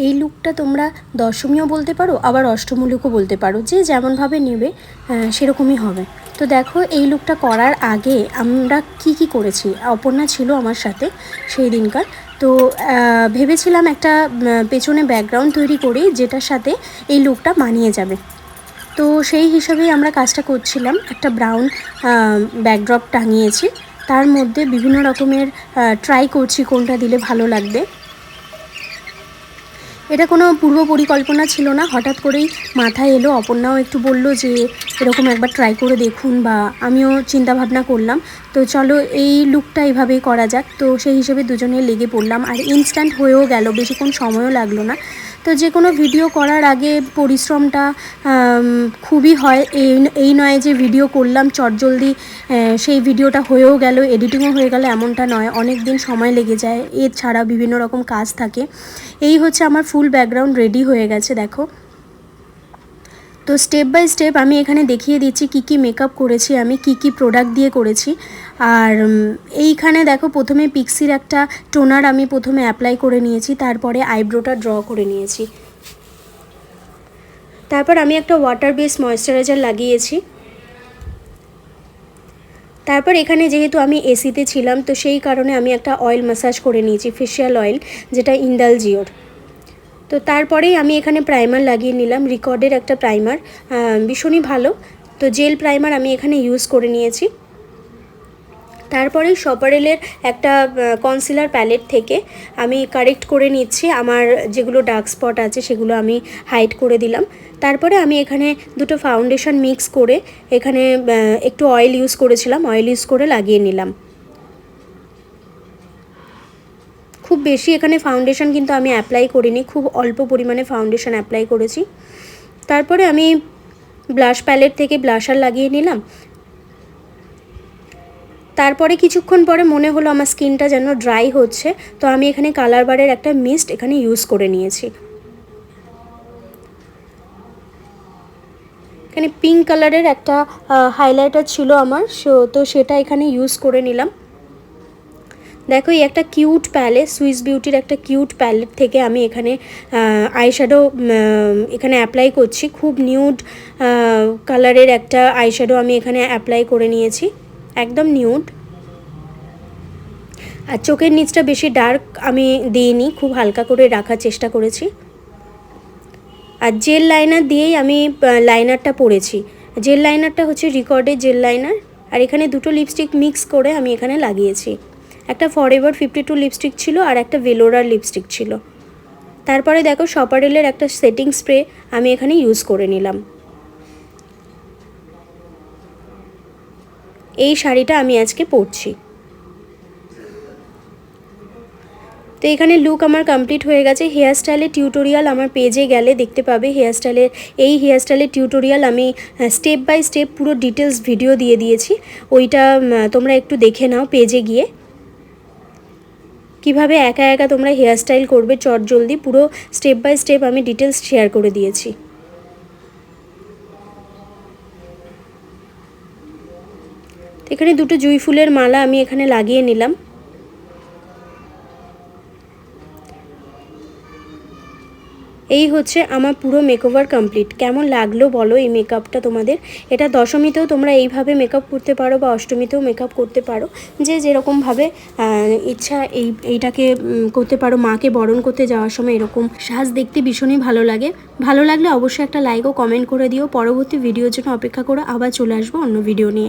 এই লুকটা তোমরা দশমীও বলতে পারো, আবার অষ্টমী লুকও বলতে পারো, যে যেমনভাবে নেবে সেরকমই হবে। তো দেখো এই লুকটা করার আগে আমরা কি করেছি, অপর্ণা ছিল আমার সাথে সেই দিনকার। তো ভেবেছিলাম একটা পেছনে ব্যাকগ্রাউন্ড তৈরি করি যেটার সাথে এই লুকটা মানিয়ে যাবে। তো সেই হিসাবেই আমরা কাজটা করছিলাম। একটা ব্রাউন ব্যাকড্রপ টাঙিয়েছি, তার মধ্যে বিভিন্ন রকমের ট্রাই করছি কোনটা দিলে ভালো লাগবে। এটা কোনো পূর্ব পরিকল্পনা ছিল না, হঠাৎ করেই মাথায় এলো। অপর্ণাও একটু বলল যে এরকম একবার ট্রাই করে দেখুন, বা আমিও চিন্তা ভাবনা করলাম তো চলো এই লুকটা এইভাবেই করা যাক। তো সেই হিসেবে দুজনে লেগে পড়লাম, আর ইনস্ট্যান্ট হয়েও গেল, বেশিক্ষণ সময়ও লাগলো না। তো যে কোনো ভিডিও করার আগে পরিশ্রমটা খুবই হয়, এই নয় যে ভিডিও করলাম চটজলদি সেই ভিডিওটা হয়েও গেল, এডিটিংও হয়ে গেল, এমনটা নয়। অনেক দিন সময় লেগে যায়, এছাড়া বিভিন্ন রকম কাজ থাকে। এই হচ্ছে আমার ফুল ব্যাকগ্রাউন্ড রেডি হয়ে গেছে দেখো। তো স্টেপ বাই স্টেপ আমি এখানে দেখিয়ে দিচ্ছি কি মেকআপ করেছি, আমি কি প্রোডাক্ট দিয়ে করেছি। আর এইখানে দেখো প্রথমে পিক্সির একটা টোনার আমি প্রথমে অ্যাপ্লাই করে নিয়েছি, তারপরে আইব্রোটা ড্র করে নিয়েছি। তারপর আমি একটা ওয়াটার বেস ময়েশ্চারাইজার লাগিয়েছি। তারপর এখানে যেহেতু আমি এসিতে ছিলাম, তো সেই কারণে আমি একটা অয়েল ম্যাসাজ করে নিয়েছি, ফেশিয়াল অয়েল, যেটা ইন্ডালজিওর। তো তারপরেই আমি এখানে প্রাইমার লাগিয়ে নিলাম, রিকর্ডের একটা প্রাইমার, ভীষণই ভালো। তো জেল প্রাইমার আমি এখানে ইউজ করে নিয়েছি। তারপরে শপারেলের একটা কনসিলার প্যালেট থেকে আমি কারেক্ট করে নিচ্ছি, আমার যেগুলো ডার্ক স্পট আছে সেগুলো আমি হাইড করে দিলাম। তারপরে আমি এখানে দুটো ফাউন্ডেশন মিক্স করে এখানে একটু অয়েল ইউজ করেছিলাম, অয়েল ইউজ করে লাগিয়ে নিলাম। খুব বেশি এখানে ফাউন্ডেশন কিন্তু আমি অ্যাপ্লাই করিনি, খুব অল্প পরিমাণে ফাউন্ডেশন অ্যাপ্লাই করেছি। তারপরে আমি ব্লাশ প্যালেট থেকে ব্লাশার লাগিয়ে নিলাম। তারপরে কিছুক্ষণ পরে মনে হলো আমার স্কিনটা যেন ড্রাই হচ্ছে, তো আমি এখানে কালার বারের একটা মিস্ট এখানে ইউজ করে নিয়েছি। এখানে পিঙ্ক কালারের একটা হাইলাইটার ছিল আমার, তো সেটা এখানে ইউজ করে নিলাম। দেখো এই একটা কিউট প্যালেট, সুইস বিউটির একটা কিউট প্যালেট থেকে আমি এখানে আইশ্যাডো এখানে অ্যাপ্লাই করছি। খুব নিউড কালারের একটা আইশ্যাডো আমি এখানে অ্যাপ্লাই করে নিয়েছি, একদম নিউড। আর চোখের নিচটা বেশি ডার্ক আমি দিইনি, খুব হালকা করে রাখার চেষ্টা করেছি। আর জেল লাইনার দিয়েই আমি লাইনারটা পরেছি। জেল লাইনারটা হচ্ছে রিকর্ডের জেল লাইনার, আর এখানে দুটো লিপস্টিক মিক্স করে আমি এখানে লাগিয়েছি। একটা ফরএভার 52 লিপস্টিক ছিল, আর একটা ভেলোরার লিপস্টিক ছিল। তারপরে দেখো শপারেলের একটা সেটিং স্প্রে আমি এখানে ইউজ করে নিলাম। এই শাড়িটা আমি আজকে পরছি। তো এখানে লুক আমার কমপ্লিট হয়ে গেছে। হেয়ারস্টাইলের টিউটোরিয়াল আমার পেজে গেলে দেখতে পাবে। হেয়ারস্টাইলের টিউটোরিয়াল আমি স্টেপ বাই স্টেপ পুরো ডিটেলস ভিডিও দিয়ে দিয়েছি, ওইটা তোমরা একটু দেখে নাও পেজে গিয়ে। কিভাবে একা একা তোমরা হেয়ারস্টাইল করবে চটজলদি, পুরো স্টেপ বাই স্টেপ আমি ডিটেলস শেয়ার করে দিয়েছি। এখানে দুটো জুঁই ফুলের মালা আমি এখানে লাগিয়ে নিলাম। এই হচ্ছে আমার পুরো মেকওভার কমপ্লিট। কেমন লাগলো বলো এই মেকআপটা তোমাদের? এটা দশমীতেও তোমরা এইভাবে মেকআপ করতে পারো, বা অষ্টমীতেও মেকআপ করতে পারো, যে যেরকমভাবে ইচ্ছা এইটাকে করতে পারো। মাকে বরণ করতে যাওয়ার সময় এরকম সাজ দেখতে ভীষণই ভালো লাগে। ভালো লাগলে অবশ্যই একটা লাইক ও কমেন্ট করে দিও। পরবর্তী ভিডিওর জন্য অপেক্ষা করো, আবার চলে আসবো অন্য ভিডিও নিয়ে।